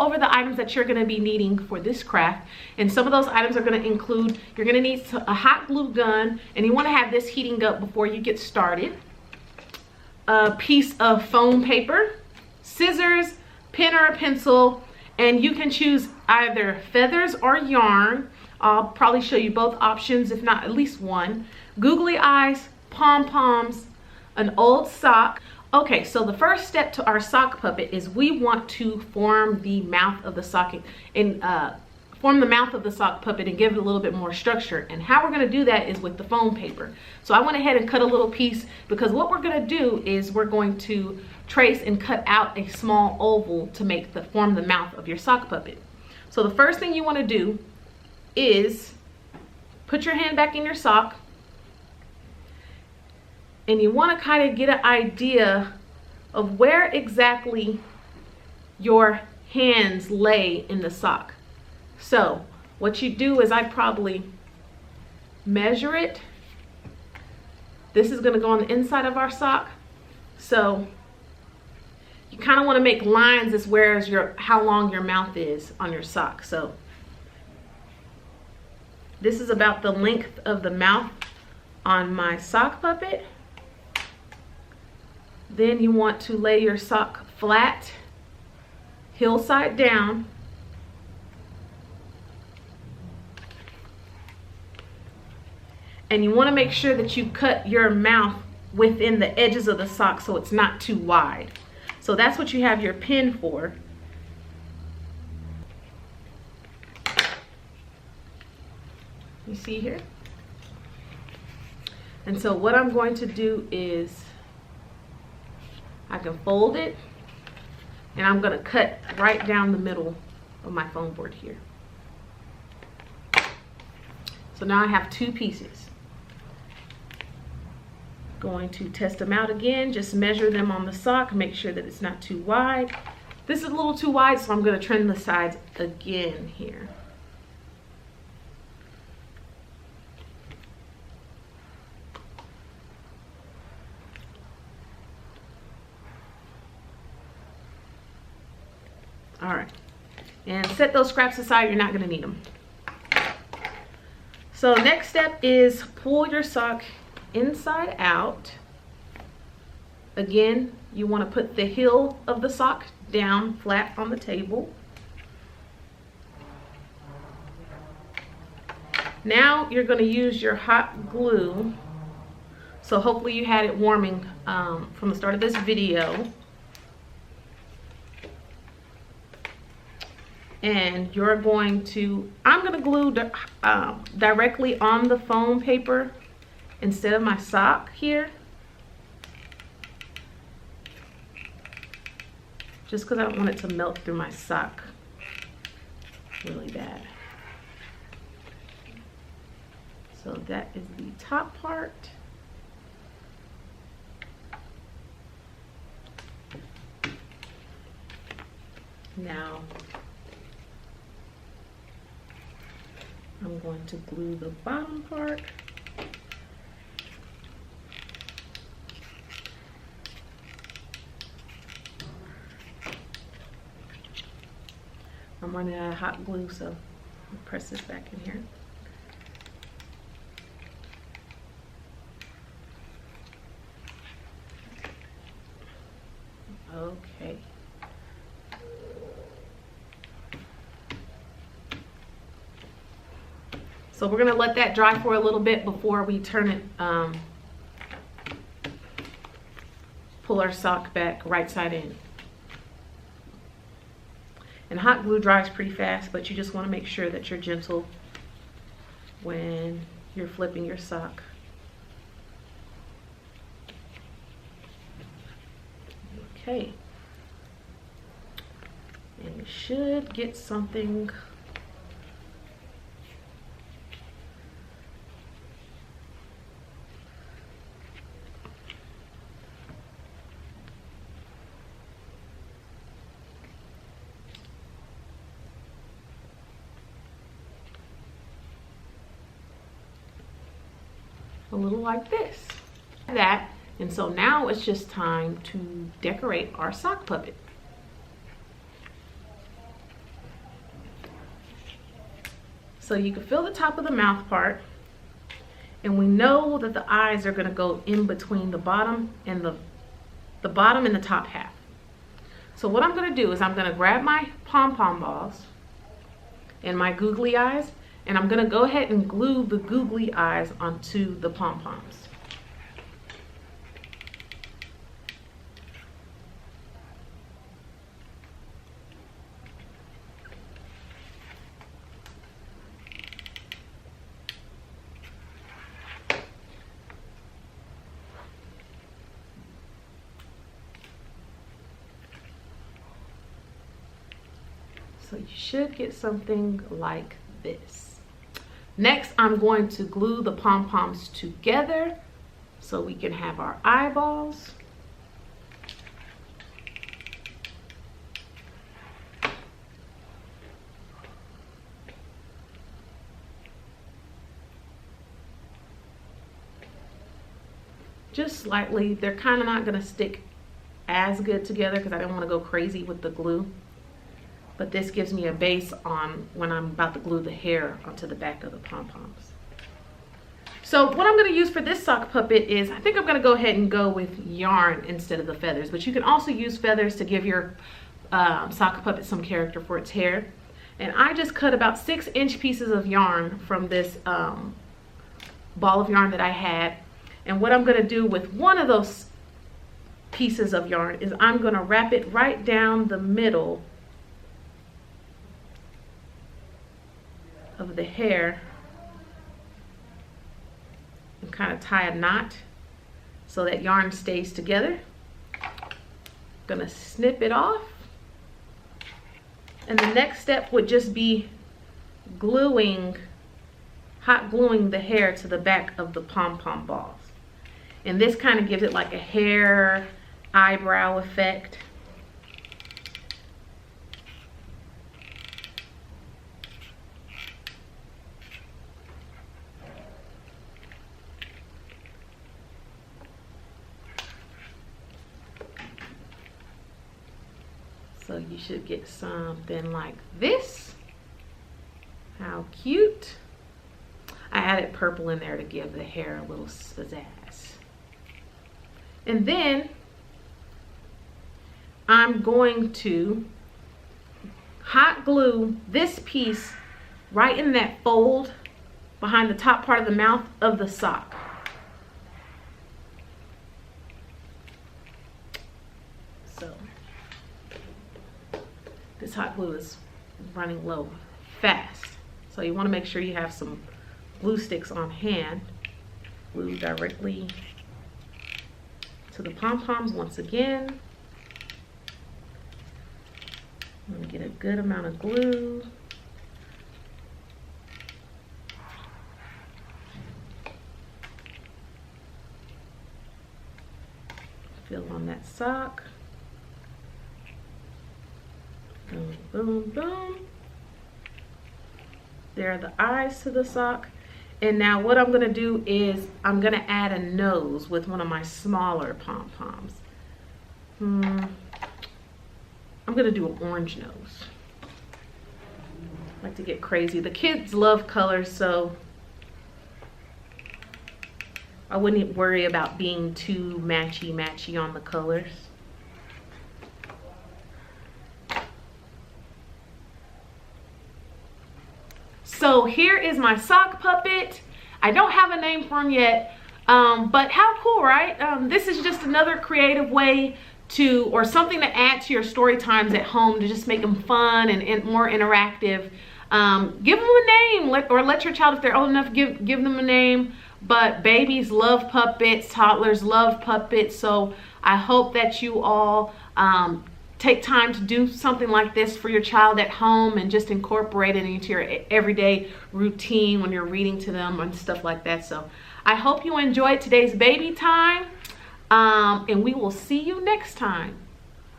over the items that you're going to be needing for this craft. And some of those items are going to include, you're going to need a hot glue gun, and you want to have this heating up before you get started. A piece of foam paper, scissors, pen or a pencil, and you can choose either feathers or yarn. I'll probably show you both options, if not at least one. Googly eyes, pom-poms, an old sock. Okay, so the first step to our sock puppet is we want to form the mouth of the sock and form the mouth of the sock puppet and give it a little bit more structure. And how we're going to do that is with the foam paper. So I went ahead and cut a little piece, because what we're going to do is we're going to trace and cut out a small oval to form the mouth of your sock puppet. So the first thing you want to do is put your hand back in your sock, and you want to kind of get an idea of where exactly your hands lay in the sock. So what you do is, I probably measure it. This is going to go on the inside of our sock. So you kind of want to make lines as where as how long your mouth is on your sock. So this is about the length of the mouth on my sock puppet. Then you want to lay your sock flat, heel side down. And you want to make sure that you cut your mouth within the edges of the sock so it's not too wide. So that's what you have your pin for. You see here? And so what I'm going to do is, I can fold it, and I'm going to cut right down the middle of my foam board here. So now I have two pieces. Going to test them out again, just measure them on the sock, make sure that it's not too wide. This is a little too wide, so I'm going to trim the sides again here. All right, and set those scraps aside, you're not gonna need them. So next step is pull your sock inside out. Again, you wanna put the heel of the sock down flat on the table. Now you're gonna use your hot glue. So hopefully you had it warming from the start of this video. And you're going to, I'm going to glue directly on the foam paper instead of my sock here. Just because I don't want it to melt through my sock really bad. So that is the top part. Now I'm going to glue the bottom part. I'm running out of hot glue, so I'll press this back in here. Okay. So we're gonna let that dry for a little bit before we turn it, pull our sock back right side in. And hot glue dries pretty fast, but you just wanna make sure that you're gentle when you're flipping your sock. Okay. And you should get something a little like this. That, and so now it's just time to decorate our sock puppet. So you can feel the top of the mouth part. And we know that the eyes are gonna go in between the bottom and the bottom and the top half. So what I'm gonna do is I'm gonna grab my pom-pom balls and my googly eyes, and I'm gonna go ahead and glue the googly eyes onto the pom-poms. So you should get something like this. Next, I'm going to glue the pom-poms together so we can have our eyeballs. Just slightly. They're kind of not going to stick as good together because I didn't want to go crazy with the glue. But this gives me a base on when I'm about to glue the hair onto the back of the pom-poms. So what I'm going to use for this sock puppet is, I think I'm going to go ahead and go with yarn instead of the feathers. But you can also use feathers to give your sock puppet some character for its hair. And I just cut about 6-inch pieces of yarn from this ball of yarn that I had. And what I'm going to do with one of those pieces of yarn is I'm going to wrap it right down the middle of the hair and kind of tie a knot so that yarn stays together. Gonna snip it off, and the next step would just be hot gluing the hair to the back of the pom-pom balls. And this kind of gives it like a hair eyebrow effect. So you should get something like this. How cute. I added purple in there to give the hair a little pizzazz. And then I'm going to hot glue this piece right in that fold behind the top part of the mouth of the sock. So this hot glue is running low fast. So you want to make sure you have some glue sticks on hand. Glue directly to the pom-poms once again. I'm going to get a good amount of glue. Fill on that sock. Boom, boom, boom. There are the eyes to the sock. And now what I'm gonna do is I'm gonna add a nose with one of my smaller pom-poms. I'm gonna do an orange nose. I like to get crazy. The kids love colors, so I wouldn't worry about being too matchy-matchy on the colors. So here is my sock puppet. I don't have a name for him yet, but how cool, right? This is just another creative way to, or something to add to your story times at home to just make them fun and more interactive. Give them a name, or let your child, if they're old enough, give them a name. But babies love puppets, toddlers love puppets. So I hope that you all take time to do something like this for your child at home and just incorporate it into your everyday routine when you're reading to them and stuff like that. So I hope you enjoyed today's baby time, and we will see you next time.